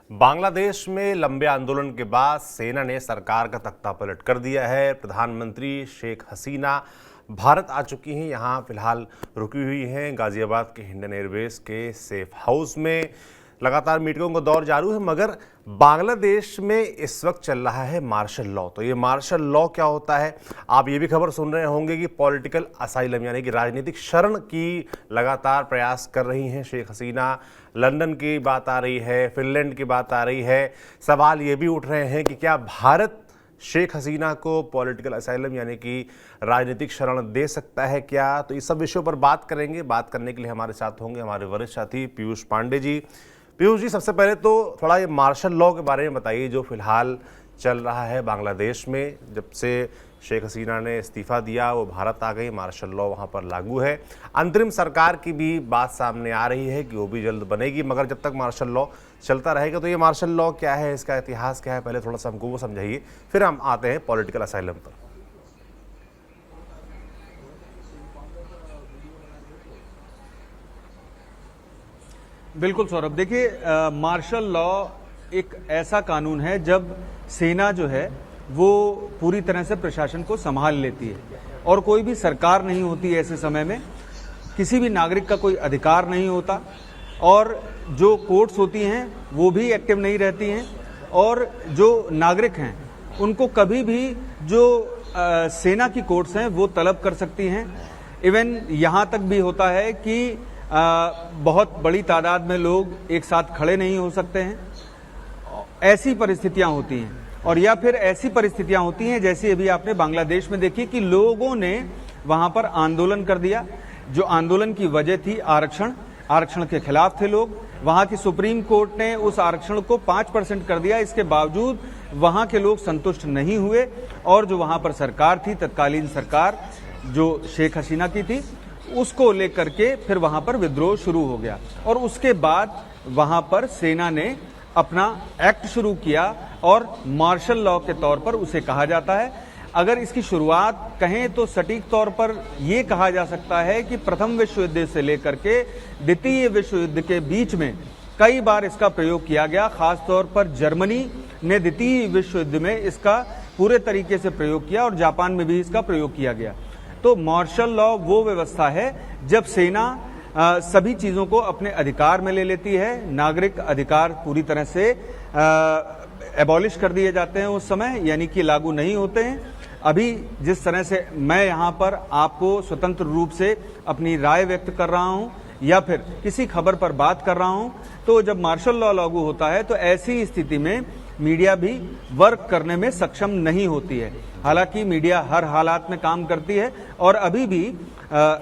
बांग्लादेश में लंबे आंदोलन के बाद सेना ने सरकार का तख्तापलट कर दिया है। प्रधानमंत्री शेख हसीना भारत आ चुकी हैं, यहां फिलहाल रुकी हुई हैं गाजियाबाद के हिंडन एयरबेस के सेफ हाउस में। लगातार मीटिंगों का दौर जारी है, मगर बांग्लादेश में इस वक्त चल रहा है मार्शल लॉ। तो ये मार्शल लॉ क्या होता है, आप ये भी खबर सुन रहे होंगे कि पॉलिटिकल असाइलम यानी कि राजनीतिक शरण की लगातार प्रयास कर रही हैं शेख हसीना। लंदन की बात आ रही है, फिनलैंड की बात आ रही है। सवाल ये भी उठ रहे हैं कि क्या भारत शेख हसीना को पॉलिटिकल असाइलम यानी कि राजनीतिक शरण दे सकता है क्या? तो इस सब विषयों पर बात करेंगे। बात करने के लिए हमारे साथ होंगे हमारे वरिष्ठ साथी पीयूष पांडे जी। पीयूष जी, सबसे पहले तो थोड़ा ये मार्शल लॉ के बारे में बताइए जो फिलहाल चल रहा है बांग्लादेश में। जब से शेख हसीना ने इस्तीफा दिया, वो भारत आ गई, मार्शल लॉ वहाँ पर लागू है। अंतरिम सरकार की भी बात सामने आ रही है कि वो भी जल्द बनेगी, मगर जब तक मार्शल लॉ चलता रहेगा। तो ये मार्शल लॉ क्या है, इसका इतिहास क्या है, पहले थोड़ा सा हमको वो समझाइए, फिर हम आते हैं पॉलिटिकल असाइलम पर। बिल्कुल सौरभ, देखिए मार्शल लॉ एक ऐसा कानून है जब सेना जो है वो पूरी तरह से प्रशासन को संभाल लेती है और कोई भी सरकार नहीं होती ऐसे समय में, किसी भी नागरिक का कोई अधिकार नहीं होता और जो कोर्ट्स होती हैं वो भी एक्टिव नहीं रहती हैं और जो नागरिक हैं उनको कभी भी जो सेना की कोर्ट्स हैं वो तलब कर सकती हैं। इवन यहाँ तक भी होता है कि बहुत बड़ी तादाद में लोग एक साथ खड़े नहीं हो सकते हैं। ऐसी परिस्थितियां होती हैं और या फिर ऐसी परिस्थितियां होती हैं जैसे अभी आपने बांग्लादेश में देखी कि लोगों ने वहां पर आंदोलन कर दिया। जो आंदोलन की वजह थी आरक्षण के खिलाफ थे लोग। वहां की सुप्रीम कोर्ट ने उस आरक्षण को 5% कर दिया। इसके बावजूद वहां के लोग संतुष्ट नहीं हुए और जो वहां पर सरकार थी, तत्कालीन सरकार जो शेख हसीना की थी, उसको लेकर के फिर वहां पर विद्रोह शुरू हो गया और उसके बाद वहां पर सेना ने अपना एक्ट शुरू किया और मार्शल लॉ के तौर पर उसे कहा जाता है। अगर इसकी शुरुआत कहें तो सटीक तौर पर यह कहा जा सकता है कि प्रथम विश्व युद्ध से लेकर के द्वितीय विश्व युद्ध के बीच में कई बार इसका प्रयोग किया गया। खासतौर पर जर्मनी ने द्वितीय विश्व युद्ध में इसका पूरे तरीके से प्रयोग किया और जापान में भी इसका प्रयोग किया गया। तो मार्शल लॉ वो व्यवस्था है जब सेना सभी चीजों को अपने अधिकार में ले लेती है। नागरिक अधिकार पूरी तरह से एबॉलिश कर दिए जाते हैं उस समय, यानी कि लागू नहीं होते हैं। अभी जिस तरह से मैं यहाँ पर आपको स्वतंत्र रूप से अपनी राय व्यक्त कर रहा हूँ या फिर किसी खबर पर बात कर रहा हूँ, तो जब मार्शल लॉ लागू होता है तो ऐसी स्थिति में मीडिया भी वर्क करने में सक्षम नहीं होती है। हालांकि मीडिया हर हालात में काम करती है और अभी भी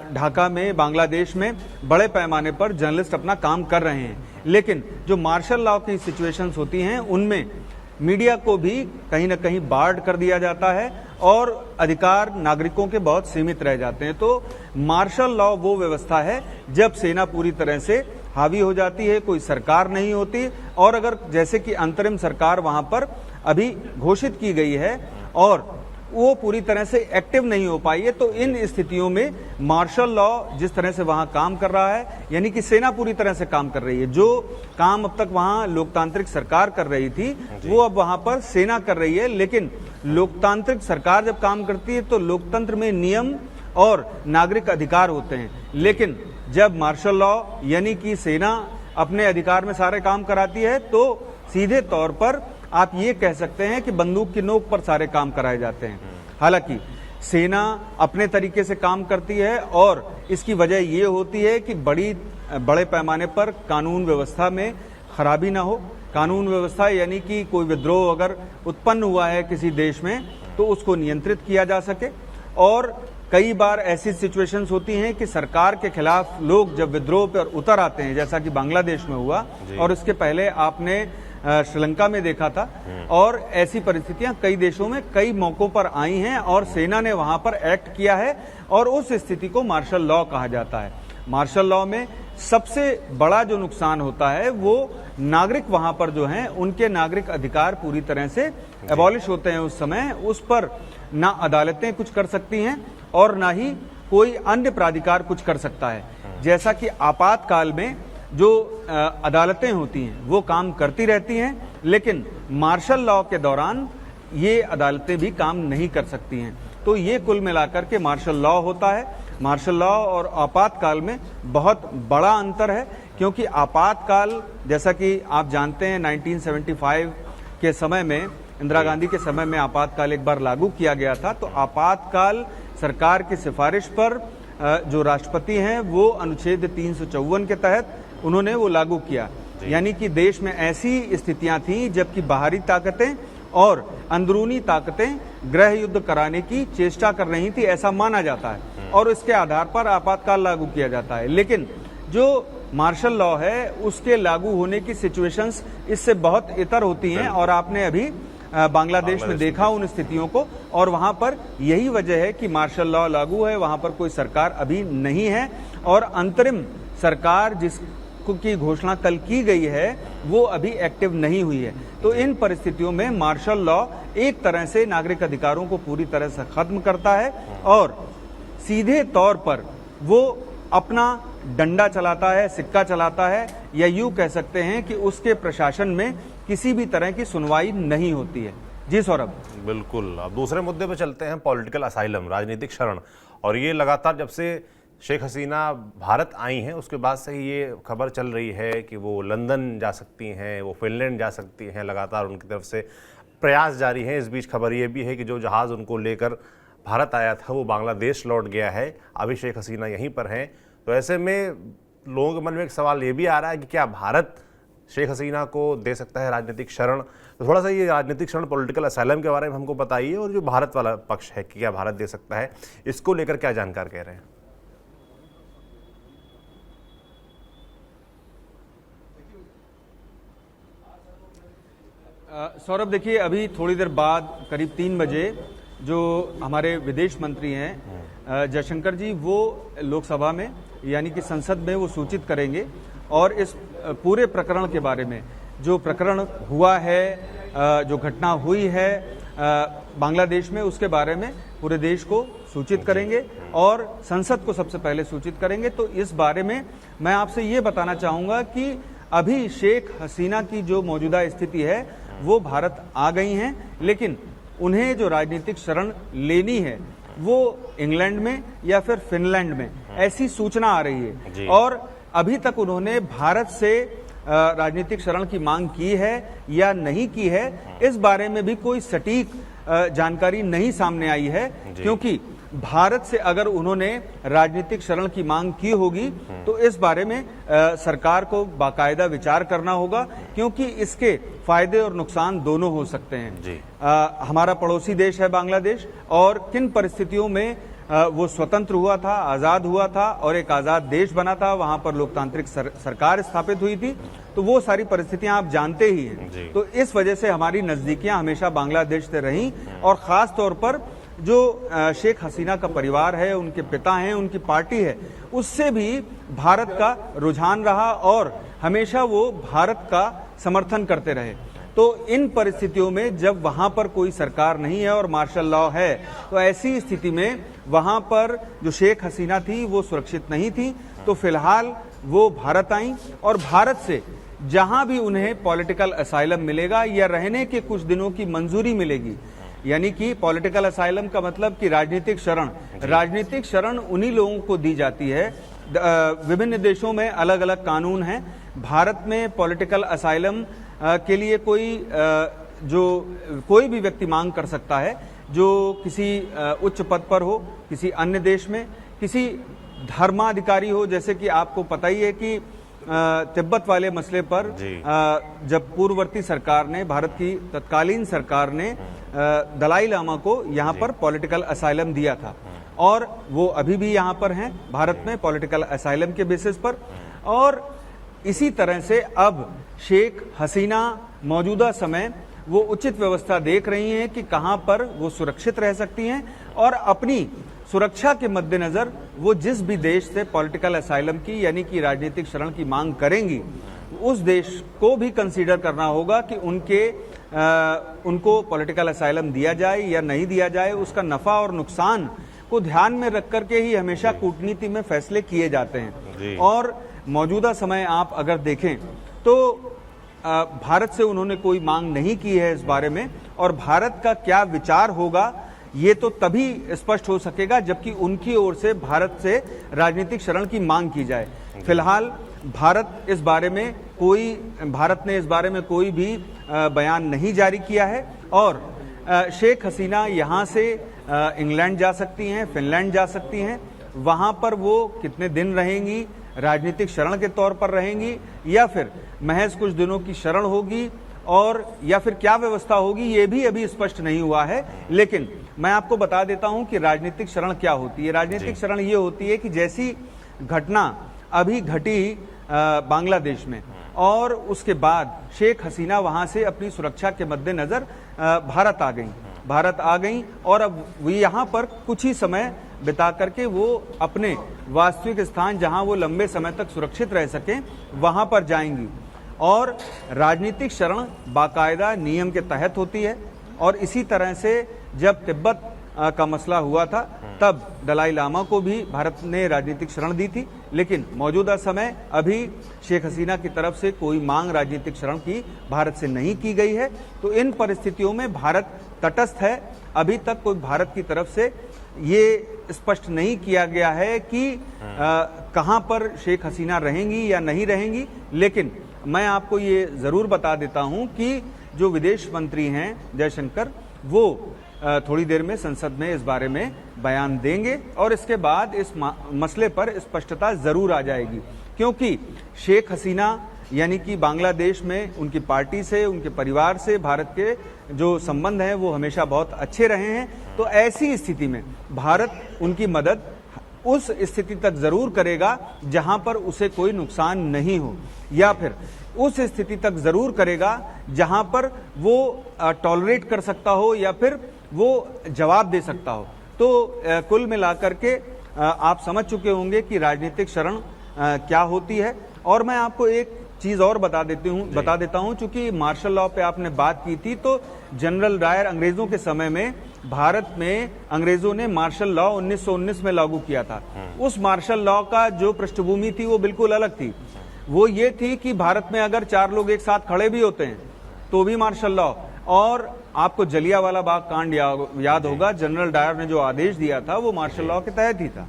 ढाका में, बांग्लादेश में बड़े पैमाने पर जर्नलिस्ट अपना काम कर रहे हैं। लेकिन जो मार्शल लॉ की सिचुएशंस होती हैं उनमें मीडिया को भी कहीं ना कहीं बार्ड कर दिया जाता है और अधिकार नागरिकों के बहुत सीमित रह जाते हैं। तो मार्शल लॉ वो व्यवस्था है जब सेना पूरी तरह से हावी हो जाती है, कोई सरकार नहीं होती और अगर जैसे कि अंतरिम सरकार वहां पर अभी घोषित की गई है और वो पूरी तरह से एक्टिव नहीं हो पाई है, तो इन स्थितियों में मार्शल लॉ जिस तरह से वहां काम कर रहा है, यानी कि सेना पूरी तरह से काम कर रही है। जो काम अब तक वहां लोकतांत्रिक सरकार कर रही थी वो अब वहां पर सेना कर रही है। लेकिन लोकतांत्रिक सरकार जब काम करती है तो लोकतंत्र में नियम और नागरिक अधिकार होते हैं, लेकिन जब मार्शल लॉ यानी कि सेना अपने अधिकार में सारे काम कराती है तो सीधे तौर पर आप ये कह सकते हैं कि बंदूक की नोक पर सारे काम कराए जाते हैं। हालांकि सेना अपने तरीके से काम करती है और इसकी वजह ये होती है कि बड़े पैमाने पर कानून व्यवस्था में खराबी ना हो। कानून व्यवस्था यानी कि कोई विद्रोह अगर उत्पन्न हुआ है किसी देश में तो उसको नियंत्रित किया जा सके। और कई बार ऐसी सिचुएशंस होती हैं कि सरकार के खिलाफ लोग जब विद्रोह पर उतर आते हैं, जैसा कि बांग्लादेश में हुआ और इसके पहले आपने श्रीलंका में देखा था, और ऐसी परिस्थितियां कई देशों में कई मौकों पर आई हैं और सेना ने वहां पर एक्ट किया है और उस स्थिति को मार्शल लॉ कहा जाता है। मार्शल लॉ में सबसे बड़ा जो नुकसान होता है वो नागरिक वहां पर जो हैं उनके नागरिक अधिकार पूरी तरह से एबॉलिश होते हैं। उस समय उस पर ना अदालतें कुछ कर सकती हैं और ना ही कोई अन्य प्राधिकार कुछ कर सकता है। जैसा कि आपातकाल में जो अदालतें होती हैं वो काम करती रहती हैं, लेकिन मार्शल लॉ के दौरान ये अदालतें भी काम नहीं कर सकती हैं। तो ये कुल मिलाकर के मार्शल लॉ होता है। मार्शल लॉ और आपातकाल में बहुत बड़ा अंतर है, क्योंकि आपातकाल, जैसा कि आप जानते हैं, 1975 के समय में, इंदिरा गांधी के समय में आपातकाल एक बार लागू किया गया था। तो आपातकाल सरकार की सिफारिश पर जो राष्ट्रपति हैं वो अनुच्छेद 354 के तहत उन्होंने वो लागू किया। यानी कि देश में ऐसी स्थितियां थी जबकि बाहरी ताकतें और अंदरूनी ताकतें गृह युद्ध कराने की चेष्टा कर रही थी, ऐसा माना जाता है, और इसके आधार पर आपातकाल लागू किया जाता है। लेकिन जो मार्शल लॉ है उसके लागू होने की सिचुएशंस इससे बहुत इतर होती हैं, और आपने अभी बांग्लादेश में देखा उन स्थितियों को, और वहां पर यही वजह है कि मार्शल लॉ लागू है। वहां पर कोई सरकार अभी नहीं है, और अंतरिम सरकार जिसकी घोषणा कल की गई है वो अभी एक्टिव नहीं हुई है। तो इन परिस्थितियों में मार्शल लॉ एक तरह से नागरिक अधिकारों को पूरी तरह से खत्म करता है, और सीधे तौर पर वो अपना डंडा चलाता है, सिक्का चलाता है, या यूं कह सकते हैं कि उसके प्रशासन में किसी भी तरह की सुनवाई नहीं होती है। जी सौरभ। बिल्कुल। अब दूसरे मुद्दे पे चलते हैं, पॉलिटिकल असाइलम, राजनीतिक शरण। और ये लगातार जब से शेख हसीना भारत आई हैं उसके बाद से ही ये खबर चल रही है कि वो लंदन जा सकती हैं, वो फिनलैंड जा सकती हैं, लगातार उनकी तरफ से प्रयास जारी हैं। इस बीच खबर ये भी है कि जो जहाज़ उनको लेकर भारत आया था वो बांग्लादेश लौट गया है, अभी शेख हसीना यहीं पर हैं। तो ऐसे में लोगों के मन में एक सवाल ये भी आ रहा है कि क्या भारत शेख हसीना को दे सकता है राजनीतिक शरण? तो थोड़ा सा ये राजनीतिक शरण, पॉलिटिकल असाइलम के बारे में हमको बताइए, और जो भारत वाला पक्ष है कि क्या भारत दे सकता है, इसको लेकर क्या जानकार कह रहे हैं? सौरभ, देखिए, अभी थोड़ी देर बाद करीब 3 बजे जो हमारे विदेश मंत्री हैं जयशंकर जी, वो लोकसभा में यानी कि संसद में वो सूचित करेंगे, और इस पूरे प्रकरण के बारे में, जो प्रकरण हुआ है, जो घटना हुई है बांग्लादेश में, उसके बारे में पूरे देश को सूचित करेंगे और संसद को सबसे पहले सूचित करेंगे। तो इस बारे में मैं आपसे ये बताना चाहूंगा कि अभी शेख हसीना की जो मौजूदा स्थिति है वो भारत आ गई हैं, लेकिन उन्हें जो राजनीतिक शरण लेनी है वो इंग्लैंड में या फिर फिनलैंड में, ऐसी सूचना आ रही है। और अभी तक उन्होंने भारत से राजनीतिक शरण की मांग की है या नहीं की है, इस बारे में भी कोई सटीक जानकारी नहीं सामने आई है, क्योंकि भारत से अगर उन्होंने राजनीतिक शरण की मांग की होगी तो इस बारे में सरकार को बाकायदा विचार करना होगा, क्योंकि इसके फायदे और नुकसान दोनों हो सकते हैं। हमारा पड़ोसी देश है बांग्लादेश, और किन परिस्थितियों में वो स्वतंत्र हुआ था, आजाद हुआ था और एक आजाद देश बना था, वहां पर लोकतांत्रिक सरकार स्थापित हुई थी, तो वो सारी परिस्थितियां आप जानते ही हैं। तो इस वजह से हमारी नजदीकियां हमेशा बांग्लादेश से रहीं, और खास तौर पर जो शेख हसीना का परिवार है, उनके पिता हैं, उनकी पार्टी है, उससे भी भारत का रुझान रहा और हमेशा वो भारत का समर्थन करते रहे। तो इन परिस्थितियों में जब वहां पर कोई सरकार नहीं है और मार्शल लॉ है, तो ऐसी स्थिति में वहां पर जो शेख हसीना थी वो सुरक्षित नहीं थी। तो फिलहाल वो भारत आई, और भारत से जहां भी उन्हें पॉलिटिकल असाइलम मिलेगा या रहने के कुछ दिनों की मंजूरी मिलेगी, यानी कि पॉलिटिकल असाइलम का मतलब कि राजनीतिक शरण उन्हीं लोगों को दी जाती है। विभिन्न देशों में अलग अलग कानून हैं। भारत में पॉलिटिकल असाइलम के लिए कोई भी व्यक्ति मांग कर सकता है जो किसी उच्च पद पर हो, किसी अन्य देश में, किसी धर्माधिकारी हो। जैसे कि आपको पता ही है कि तिब्बत वाले मसले पर जब पूर्ववर्ती सरकार ने, भारत की तत्कालीन सरकार ने दलाई लामा को यहाँ पर पॉलिटिकल असाइलम दिया था, और वो अभी भी यहाँ पर हैं भारत में पॉलिटिकल असाइलम के बेसिस पर। और इसी तरह से अब शेख हसीना मौजूदा समय वो उचित व्यवस्था देख रही हैं कि कहां पर वो सुरक्षित रह सकती हैं, और अपनी सुरक्षा के मद्देनजर वो जिस भी देश से पॉलिटिकल असाइलम की यानी कि राजनीतिक शरण की मांग करेंगी, उस देश को भी कंसीडर करना होगा कि उनको पॉलिटिकल असाइलम दिया जाए या नहीं दिया जाए। उसका नफा और नुकसान को ध्यान में रख करके ही हमेशा कूटनीति में फैसले किए जाते हैं। और मौजूदा समय आप अगर देखें तो भारत से उन्होंने कोई मांग नहीं की है इस बारे में, और भारत का क्या विचार होगा ये तो तभी स्पष्ट हो सकेगा जबकि उनकी ओर से भारत से राजनीतिक शरण की मांग की जाए। फिलहाल भारत ने इस बारे में कोई भी बयान नहीं जारी किया है, और शेख हसीना यहां से इंग्लैंड जा सकती हैं, फिनलैंड जा सकती हैं। वहां पर वो कितने दिन रहेंगी, राजनीतिक शरण के तौर पर रहेंगी या फिर महज कुछ दिनों की शरण होगी, और या फिर क्या व्यवस्था होगी ये भी अभी स्पष्ट नहीं हुआ है। लेकिन मैं आपको बता देता हूं कि राजनीतिक शरण क्या होती है। राजनीतिक शरण ये होती है कि जैसी घटना अभी घटी बांग्लादेश में, और उसके बाद शेख हसीना वहां से अपनी सुरक्षा के मद्देनजर भारत आ गई और अब वो यहाँ पर कुछ ही समय बिता करके वो अपने वास्तविक स्थान जहां वो लंबे समय तक सुरक्षित रह सकें वहां पर जाएंगी। और राजनीतिक शरण बाकायदा नियम के तहत होती है, और इसी तरह से जब तिब्बत का मसला हुआ था तब दलाई लामा को भी भारत ने राजनीतिक शरण दी थी, लेकिन मौजूदा समय अभी शेख हसीना की तरफ से कोई मांग राजनीतिक शरण की भारत से नहीं की गई है। तो इन परिस्थितियों में भारत तटस्थ है। अभी तक कोई भारत की तरफ से ये स्पष्ट नहीं किया गया है कि कहां पर शेख हसीना रहेंगी या नहीं रहेंगी। लेकिन मैं आपको ये जरूर बता देता हूं कि जो विदेश मंत्री हैं जयशंकर, वो थोड़ी देर में संसद में इस बारे में बयान देंगे और इसके बाद इस मसले पर स्पष्टता जरूर आ जाएगी, क्योंकि शेख हसीना यानी कि बांग्लादेश में उनकी पार्टी से, उनके परिवार से भारत के जो संबंध हैं वो हमेशा बहुत अच्छे रहे हैं। तो ऐसी स्थिति में भारत उनकी मदद उस स्थिति तक जरूर करेगा जहां पर उसे कोई नुकसान नहीं हो, या फिर उस स्थिति तक जरूर करेगा जहां पर वो टॉलरेट कर सकता हो या फिर वो जवाब दे सकता हो। तो कुल मिलाकर के आप समझ चुके होंगे कि राजनीतिक शरण क्या होती है। और मैं आपको एक चीज और बता देता हूं, चूंकि मार्शल लॉ पे आपने बात की थी, तो जनरल डायर अंग्रेजों के समय में भारत में अंग्रेजों ने मार्शल लॉ 1919 में लागू किया था। उस मार्शल लॉ का जो पृष्ठभूमि थी वो बिल्कुल अलग थी। वो ये थी कि भारत में अगर 4 लोग एक साथ खड़े भी होते हैं तो भी मार्शल लॉ। और आपको जलियांवाला बाग कांड याद होगा, जनरल डायर ने जो आदेश दिया था वो मार्शल लॉ के तहत ही था।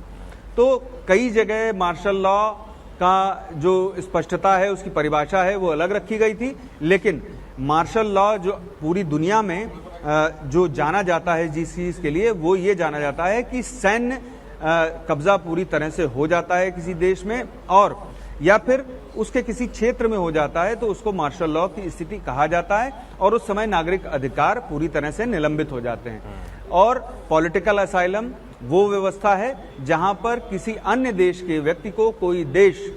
तो कई जगह मार्शल लॉ का जो स्पष्टता है, उसकी परिभाषा है, वो अलग रखी गई थी। लेकिन मार्शल लॉ जो पूरी दुनिया में जो जाना जाता है जिस चीज के लिए, वो ये जाना जाता है कि सैन्य कब्जा पूरी तरह से हो जाता है किसी देश में, और या फिर उसके किसी क्षेत्र में हो जाता है तो उसको मार्शल लॉ की स्थिति कहा जाता है, और उस समय नागरिक अधिकार पूरी तरह से निलंबित हो जाते हैं। और पॉलिटिकल असाइलम वो व्यवस्था है जहां पर किसी अन्य देश के व्यक्ति को कोई देश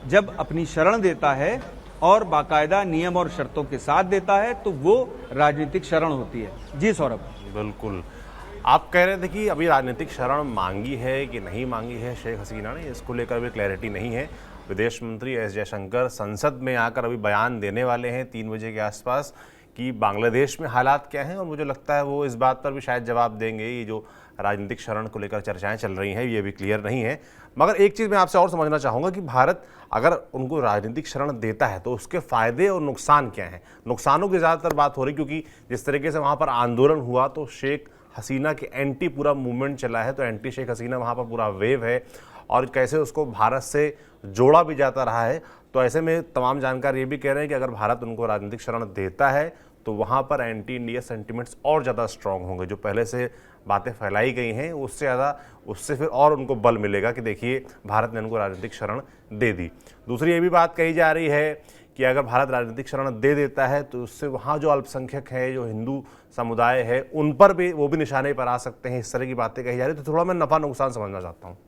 जब अपनी शरण देता है और बाकायदा नियम और शर्तों के साथ देता है तो वो राजनीतिक शरण होती है। जी सौरभ। बिल्कुल, आप कह रहे थे कि अभी राजनीतिक शरण मांगी है कि नहीं मांगी है शेख हसीना ने, इसको लेकर भी क्लैरिटी नहीं है। विदेश मंत्री एस जयशंकर संसद में आकर अभी बयान देने वाले हैं 3 बजे के आसपास कि बांग्लादेश में हालात क्या हैं, और मुझे लगता है वो इस बात पर भी शायद जवाब देंगे। ये जो राजनीतिक शरण को लेकर चर्चाएं चल रही हैं ये भी क्लियर नहीं है। मगर एक चीज़ मैं आपसे और समझना चाहूँगा कि भारत अगर उनको राजनीतिक शरण देता है तो उसके फायदे और नुकसान क्या हैं। नुकसानों की ज़्यादातर बात हो रही, क्योंकि जिस तरीके से वहाँ पर आंदोलन हुआ तो शेख हसीना के एंटी पूरा मूवमेंट चला है, तो एंटी शेख हसीना वहाँ पर पूरा वेव है, और कैसे उसको भारत से जोड़ा भी जाता रहा है। तो ऐसे में तमाम जानकार ये भी कह रहे हैं कि अगर भारत उनको राजनीतिक शरण देता है तो वहाँ पर एंटी इंडिया सेंटिमेंट्स और ज़्यादा स्ट्रांग होंगे। जो पहले से बातें फैलाई गई हैं उससे ज़्यादा, उससे फिर और उनको बल मिलेगा कि देखिए भारत ने उनको राजनीतिक शरण दे दी। दूसरी ये भी बात कही जा रही है कि अगर भारत राजनीतिक शरण दे देता है तो उससे वहाँ जो अल्पसंख्यक है, जो हिंदू समुदाय है, उन पर भी वो भी निशाने पर आ सकते हैं। इस तरह की बातें कही जा रही है। तो थोड़ा मैं नफा नुकसान समझना चाहता हूँ।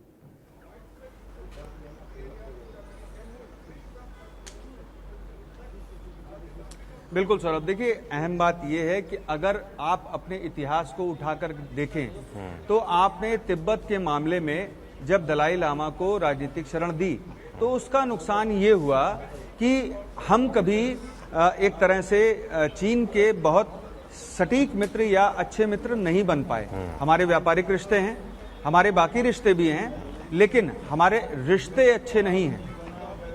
बिल्कुल सौरभ, देखिए अहम बात यह है कि अगर आप अपने इतिहास को उठाकर देखें तो आपने तिब्बत के मामले में जब दलाई लामा को राजनीतिक शरण दी तो उसका नुकसान ये हुआ कि हम कभी एक तरह से चीन के बहुत सटीक मित्र या अच्छे मित्र नहीं बन पाए। हमारे व्यापारिक रिश्ते हैं, हमारे बाकी रिश्ते भी हैं, लेकिन हमारे रिश्ते अच्छे नहीं हैं।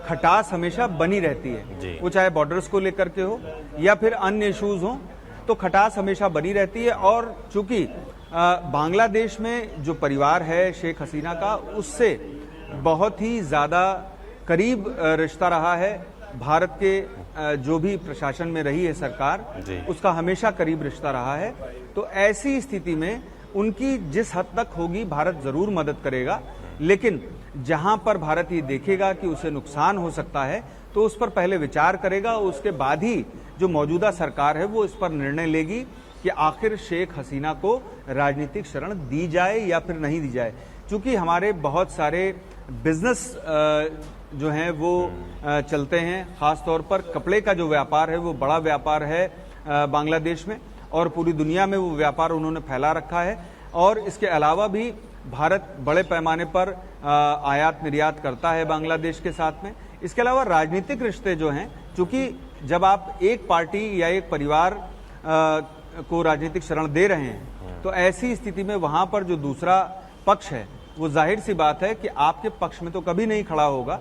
खटास हमेशा बनी रहती जी। है, वो चाहे बॉर्डर्स को लेकर के हो या फिर अन्य इश्यूज हो, तो खटास हमेशा बनी रहती है। और चूंकि बांग्लादेश में जो परिवार है शेख हसीना का, उससे बहुत ही ज्यादा करीब रिश्ता रहा है। भारत के जो भी प्रशासन में रही है सरकार, जी। उसका हमेशा करीब रिश्ता रहा है। तो ऐसी स्थिति में उनकी जिस हद तक होगी भारत जरूर मदद करेगा, लेकिन जहां पर भारत ये देखेगा कि उसे नुकसान हो सकता है तो उस पर पहले विचार करेगा। उसके बाद ही जो मौजूदा सरकार है वो इस पर निर्णय लेगी कि आखिर शेख हसीना को राजनीतिक शरण दी जाए या फिर नहीं दी जाए। क्योंकि हमारे बहुत सारे बिजनेस जो हैं वो चलते हैं, खासतौर पर कपड़े का जो व्यापार है वो बड़ा व्यापार है बांग्लादेश में, और पूरी दुनिया में वो व्यापार उन्होंने फैला रखा है। और इसके अलावा भी भारत बड़े पैमाने पर आयात निर्यात करता है बांग्लादेश के साथ में। इसके अलावा राजनीतिक रिश्ते जो हैं, चूंकि जब आप एक पार्टी या एक परिवार को राजनीतिक शरण दे रहे हैं तो ऐसी स्थिति में वहां पर जो दूसरा पक्ष है वो जाहिर सी बात है कि आपके पक्ष में तो कभी नहीं खड़ा होगा।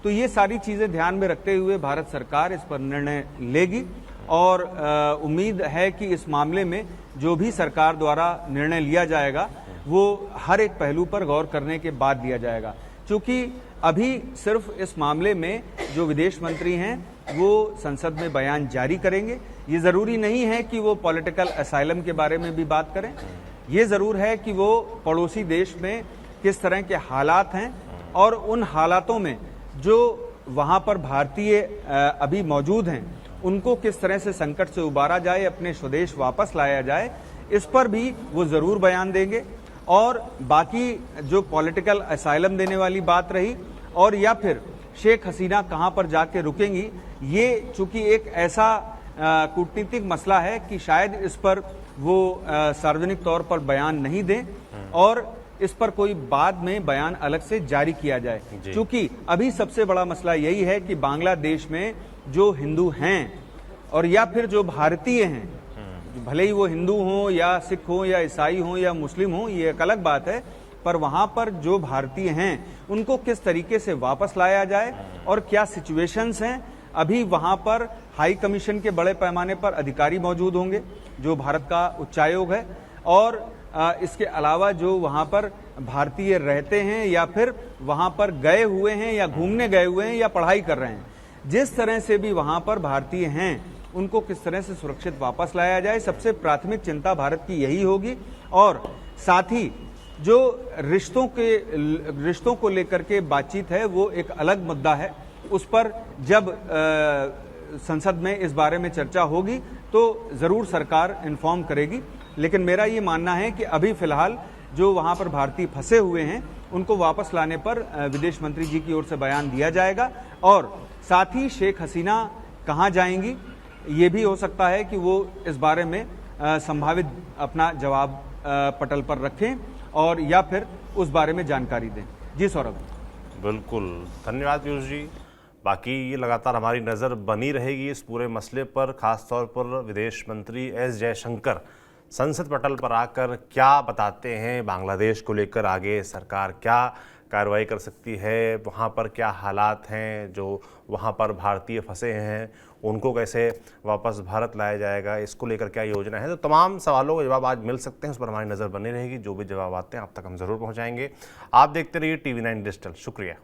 तो ये सारी चीजें ध्यान में रखते हुए भारत सरकार इस पर निर्णय लेगी, और उम्मीद है कि इस मामले में जो भी सरकार द्वारा निर्णय लिया जाएगा वो हर एक पहलू पर गौर करने के बाद लिया जाएगा। क्योंकि अभी सिर्फ इस मामले में जो विदेश मंत्री हैं वो संसद में बयान जारी करेंगे। ये जरूरी नहीं है कि वो पॉलिटिकल असाइलम के बारे में भी बात करें। ये जरूर है कि वो पड़ोसी देश में किस तरह के हालात हैं और उन हालातों में जो वहां पर भारतीय अभी मौजूद हैं उनको किस तरह से संकट से उबारा जाए, अपने स्वदेश वापस लाया जाए, इस पर भी वो जरूर बयान देंगे। और बाकी जो पॉलिटिकल असाइलम देने वाली बात रही, और या फिर शेख हसीना कहां पर जाके रुकेंगी, ये चूंकि एक ऐसा कूटनीतिक मसला है कि शायद इस पर वो सार्वजनिक तौर पर बयान नहीं दें और इस पर कोई बाद में बयान अलग से जारी किया जाए। क्योंकि अभी सबसे बड़ा मसला यही है कि बांग्लादेश में जो हिंदू हैं और या फिर जो भारतीय हैं, भले ही वो हिंदू हों या सिख हों या ईसाई हों या मुस्लिम हों, ये एक अलग बात है, पर वहां पर जो भारतीय हैं उनको किस तरीके से वापस लाया जाए और क्या सिचुएशंस हैं। अभी वहां पर हाई कमीशन के बड़े पैमाने पर अधिकारी मौजूद होंगे जो भारत का उच्चायोग है, और इसके अलावा जो वहां पर भारतीय रहते हैं या फिर वहां पर गए हुए हैं या घूमने गए हुए हैं या पढ़ाई कर रहे हैं, जिस तरह से भी वहां पर भारतीय हैं उनको किस तरह से सुरक्षित वापस लाया जाए, सबसे प्राथमिक चिंता भारत की यही होगी। और साथ ही जो रिश्तों को लेकर के बातचीत है वो एक अलग मुद्दा है, उस पर जब संसद में इस बारे में चर्चा होगी तो जरूर सरकार इन्फॉर्म करेगी। लेकिन मेरा ये मानना है कि अभी फिलहाल जो वहां पर भारतीय फंसे हुए हैं उनको वापस लाने पर विदेश मंत्री जी की ओर से बयान दिया जाएगा, और साथ ही शेख हसीना कहां जाएंगी ये भी हो सकता है कि वो इस बारे में संभावित अपना जवाब पटल पर रखें और या फिर उस बारे में जानकारी दें। जी सौरभ। बिल्कुल, धन्यवाद पीयूष जी। बाकी ये लगातार हमारी नज़र बनी रहेगी इस पूरे मसले पर, खासतौर पर विदेश मंत्री एस जयशंकर संसद पटल पर आकर क्या बताते हैं बांग्लादेश को लेकर, आगे सरकार क्या कार्रवाई कर सकती है, वहाँ पर क्या हालात हैं, जो वहाँ पर भारतीय फंसे हैं उनको कैसे वापस भारत लाया जाएगा, इसको लेकर क्या योजना है। तो तमाम सवालों के जवाब आज मिल सकते हैं, उस पर हमारी नज़र बनी रहेगी। जो भी जवाब आते हैं आप तक हम ज़रूर पहुँचाएंगे। आप देखते रहिए TV9 डिजिटल। शुक्रिया।